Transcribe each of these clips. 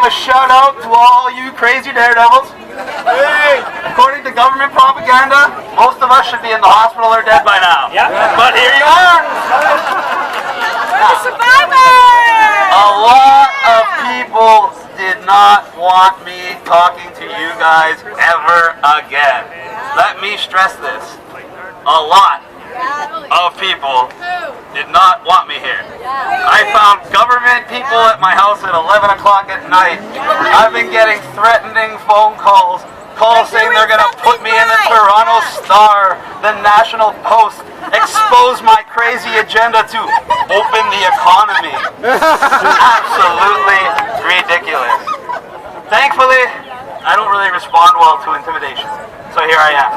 give a shout out to all you crazy daredevils. According to government propaganda, most of us should be in the hospital or dead by now. But here you are. We're the survivors! A lot of people did not want me talking to you guys ever again. Let me stress this. A lot of people did not want me here. I found government people at my house at 11 o'clock at night. I've been getting threatening phone calls saying they're going to put me in the Toronto Star, the National Post, expose my crazy agenda to open the economy. Absolutely ridiculous. Thankfully, I don't really respond well to intimidation. So here I am.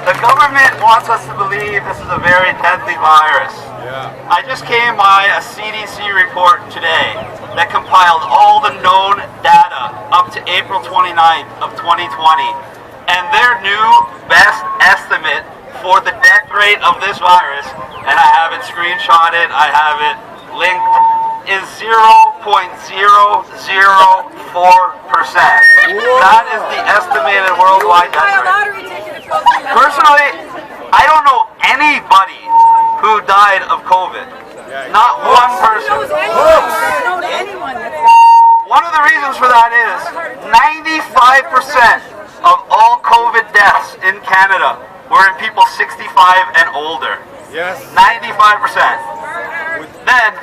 The government wants us to believe this is a very deadly virus. I just came by a CDC report today that compiled all the known data up to April 29th of 2020. And their new best estimate for the death rate of this virus, and I have it screenshotted, I have it linked, is 0.004%. That is the estimated worldwide death rate. Personally, I don't know anybody who died of COVID. Not one person. One of the reasons for that is 95% of all COVID deaths in Canada were in people 65 and older. Yes. 95%. Then,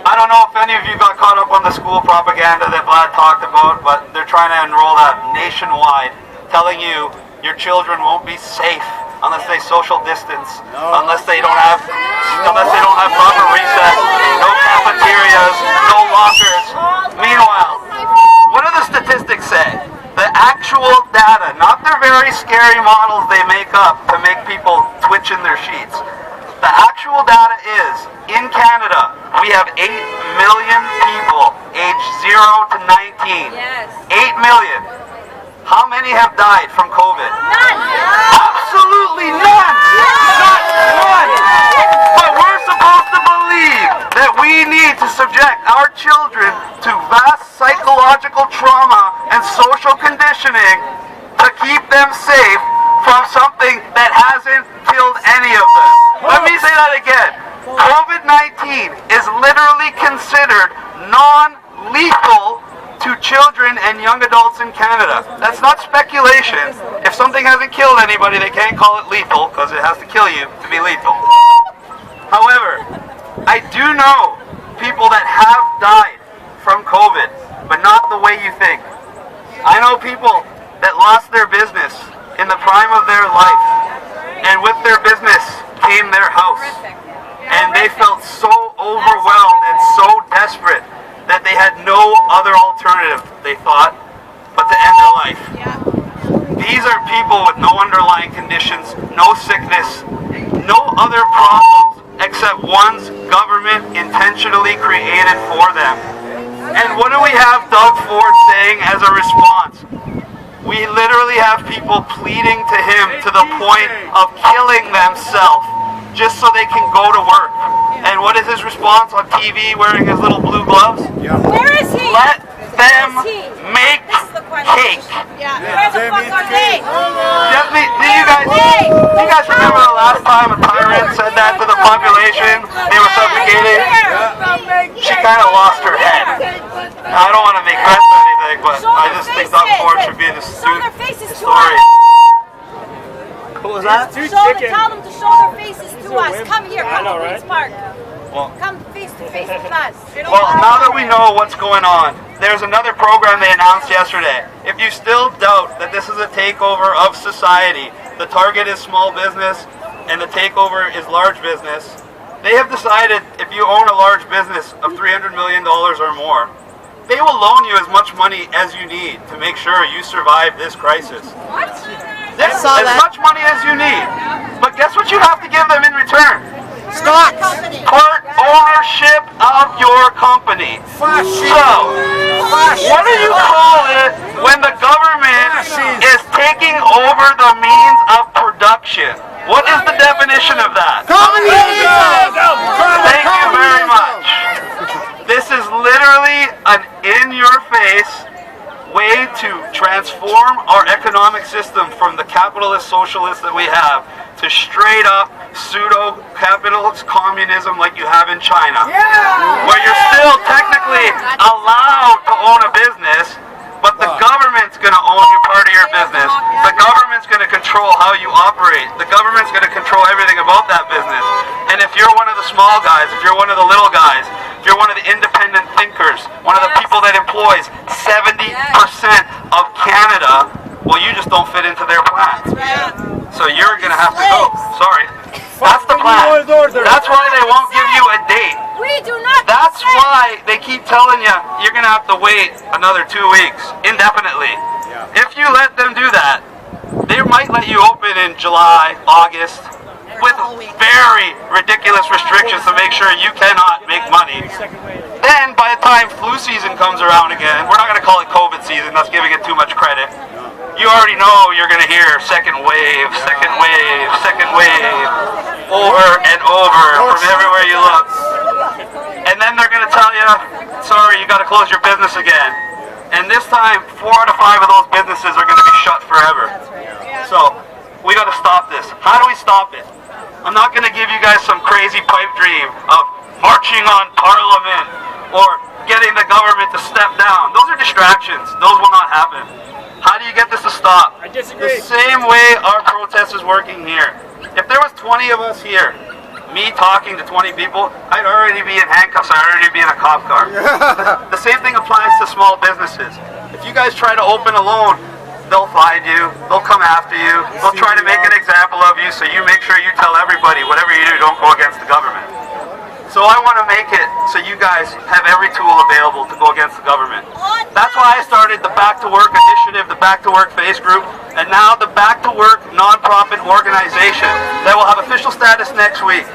I don't know if any of you got caught up on the school propaganda that Vlad talked about, but they're trying to enroll that nationwide, telling you your children won't be safe unless they social distance, unless they don't have proper recess, no cafeterias, no lockers. Meanwhile, what do the statistics say? The actual data, not their very scary models they make up to make people twitch in their sheets. The actual data is, in Canada, we have 8 million people aged 0 to 19. 8 million. How many have died from COVID? None! Absolutely none! Not one! But we're supposed to believe that we need to subject our children to vast psychological trauma and social conditioning to keep them safe from something that hasn't killed any of them. Let me say that again. COVID-19 is literally considered non-lethal to children and young adults in Canada. That's not speculation. If something hasn't killed anybody, they can't call it lethal because it has to kill you to be lethal. However, I do know people that have died from COVID, but not the way you think. I know people that lost their business in the prime of their life, and with their business came their house. And they felt so overwhelmed and so desperate that they had no other alternative, they thought, but to end their life. These are people with no underlying conditions, no sickness, no other problems except ones government intentionally created for them. And what do we have Doug Ford saying as a response? We literally have people pleading to him to the point of killing themselves just so they can go to work. And what is his response on TV wearing his little blue gloves? Where is he? Let them make cake. Where the fuck are they? Do you guys remember the last time a tyrant said that to the population? They were suffocating. She kind of lost her head. I don't want to make threats or anything, but I just think Doug Ford should be in the story. What was that? Tell them to show their faces to us. Come here, come to Queen's Park. Come face to face with us. Well, now that we know what's going on, there's another program they announced yesterday. If you still doubt that this is a takeover of society, the target is small business and the takeover is large business, they have decided if you own a large business of $300 million or more, they will loan you as much money as you need to make sure you survive this crisis. What? As much money as you need. But guess what you have to give them in return? Stocks. Part ownership of your company. So, what do you call it when the government is taking over the means of production? What is the definition of that? Thank you very much. This is literally an in-your-face way to transform our economic system from the capitalist socialist that we have to straight up pseudo-capitalist communism like you have in China, where you're still technically allowed to own a business, but the government's going to own your part of your business. The government's going to control how you operate. The government's going to control everything about that business. And if you're one of the small guys, if you're one of the little guys, if you're one of the independent thinkers, one of the people that employs 70% of Canada, well, you just don't fit into their plan. So you're going to have to go. Sorry. That's the plan. That's why they won't give you a date. We do not. That's why they keep telling you you're going to have to wait another 2 weeks indefinitely. If you let them do that, they might let you open in July, August, with very ridiculous restrictions to make sure you cannot make money. Then by the time flu season comes around again, we're not going to call it COVID season, that's giving it too much credit. You already know you're going to hear second wave, over and over from everywhere you look. And then they're going to tell you, sorry, you got to close your business again. And this time, 4 out of 5 of those businesses are going to be shut forever. So, we got to stop this. How do we stop it? I'm not going to give you guys some crazy pipe dream of marching on Parliament or getting the government to step down. Those are distractions. Those will not happen. How do you get this to stop? I disagree. The same way our protest is working here. If there was 20 of us here, me talking to 20 people, I'd already be in handcuffs. I'd already be in a cop car. The same thing applies to small businesses. If you guys try to open a loan, they'll find you, they'll come after you, they'll try to make an example of you, so you make sure you tell everybody, whatever you do, don't go against the government. So I want to make it so you guys have every tool available to go against the government. That's why I started the Back to Work initiative, the Back to Work Face Group, and now the Back to Work nonprofit organization that will have official status next week.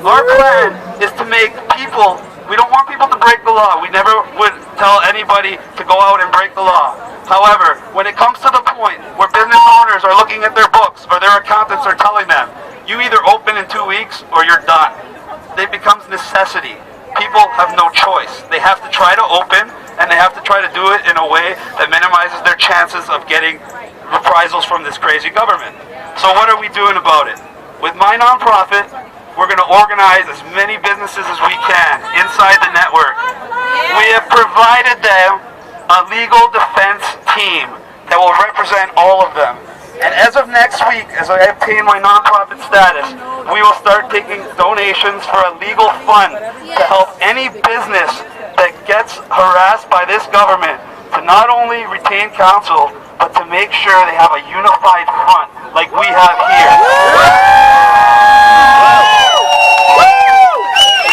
Our plan is to make people, we don't want people to break the law. We never would tell anybody to go out and break the law. However, when it comes to the point where business owners are looking at their books or their accountants are telling them, you either open in 2 weeks or you're done. It becomes necessity. People have no choice. They have to try to open, and they have to try to do it in a way that minimizes their chances of getting reprisals from this crazy government. So what are we doing about it? With my nonprofit, we're going to organize as many businesses as we can inside the network. We have provided them a legal defense team that will represent all of them. And as of next week, as I obtain my nonprofit status, we will start taking donations for a legal fund to help any business that gets harassed by this government to not only retain counsel, but to make sure they have a unified front like we have here.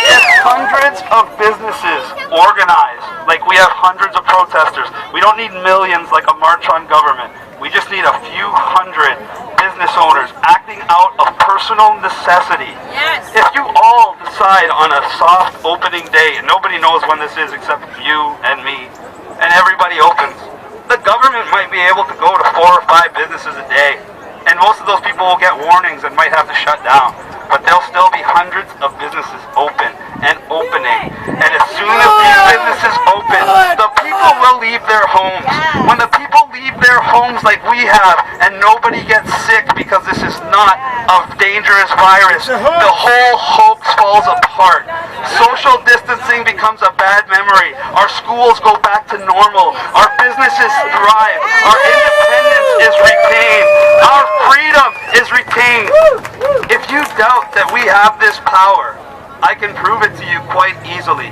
If hundreds of businesses organize, like we have hundreds of protesters, we don't need millions like a march on government. We just need a few hundred business owners acting out of personal necessity. Yes. If you all decide on a soft opening day, and nobody knows when this is except you and me, and everybody opens, the government might be able to go to 4 or 5 businesses a day, and most of those people will get warnings and might have to shut down. But there'll still be hundreds of businesses open and opening. And as soon as these businesses open, the people will leave their homes. When the people leave their homes like we have, and nobody gets sick because this is not a dangerous virus, the whole hoax falls apart. Social distancing becomes a bad memory. Our schools go back to normal. Our businesses thrive. Our independence is retained. Our freedom is retained. If you doubt that we have this power, I can prove it to you quite easily.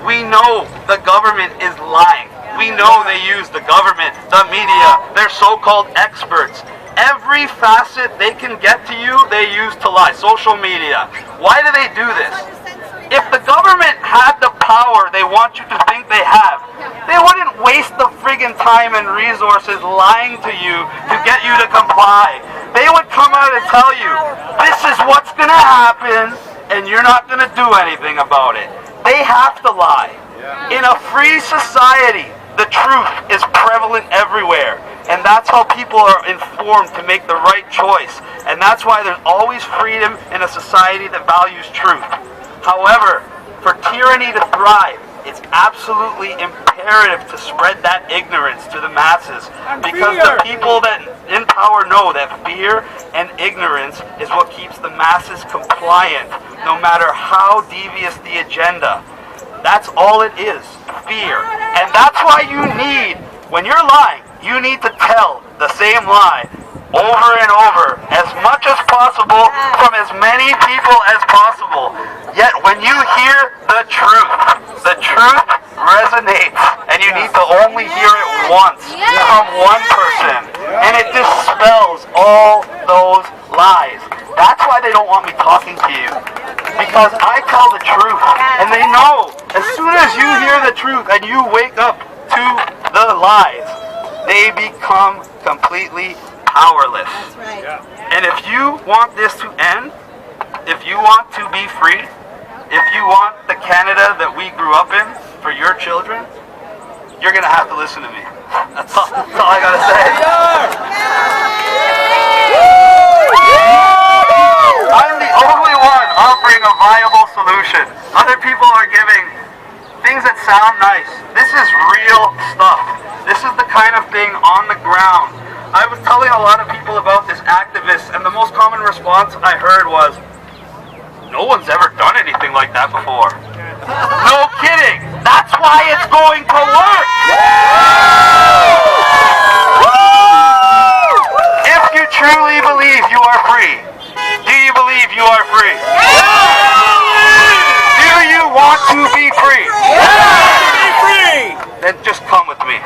We know the government is lying. We know they use the government, the media, their so-called experts. Every facet they can get to you, they use to lie. Social media. Why do they do this? If the government had the power they want you to think they have, they wouldn't waste the friggin' time and resources lying to you to get you to comply. They would come out and tell you, this is what's gonna happen, and you're not gonna do anything about it. They have to lie. In a free society, the truth is prevalent everywhere, and that's how people are informed to make the right choice. And that's why there's always freedom in a society that values truth. However, for tyranny to thrive, it's absolutely imperative to spread that ignorance to the masses, because the people that in power know that fear and ignorance is what keeps the masses compliant, no matter how devious the agenda. That's all it is, fear. And that's why you need, when you're lying, you need to tell the same lie over and over, as much as possible, from as many people as possible. Yet when you hear the truth resonates, and you need to only hear it once from one person, and it dispels all those lies. That's why they don't want me talking to you, because I tell the truth, and they know as soon as you hear the truth and you wake up to the lies, they become completely powerless. That's right. And if you want this to end, if you want to be free, if you want the Canada that we grew up in for your children, you're going to have to listen to me. That's all I got to say. I'm the only one offering a viable solution. Other people are giving things that sound nice. This is real stuff. This is the kind of thing on the ground. I was telling a lot of people about this activist, and the most common response I heard was, no one's ever done anything like that before. No kidding! That's why it's going to work! If you truly believe you are free, do you believe you are free? Do you want to be free? Then just come with me.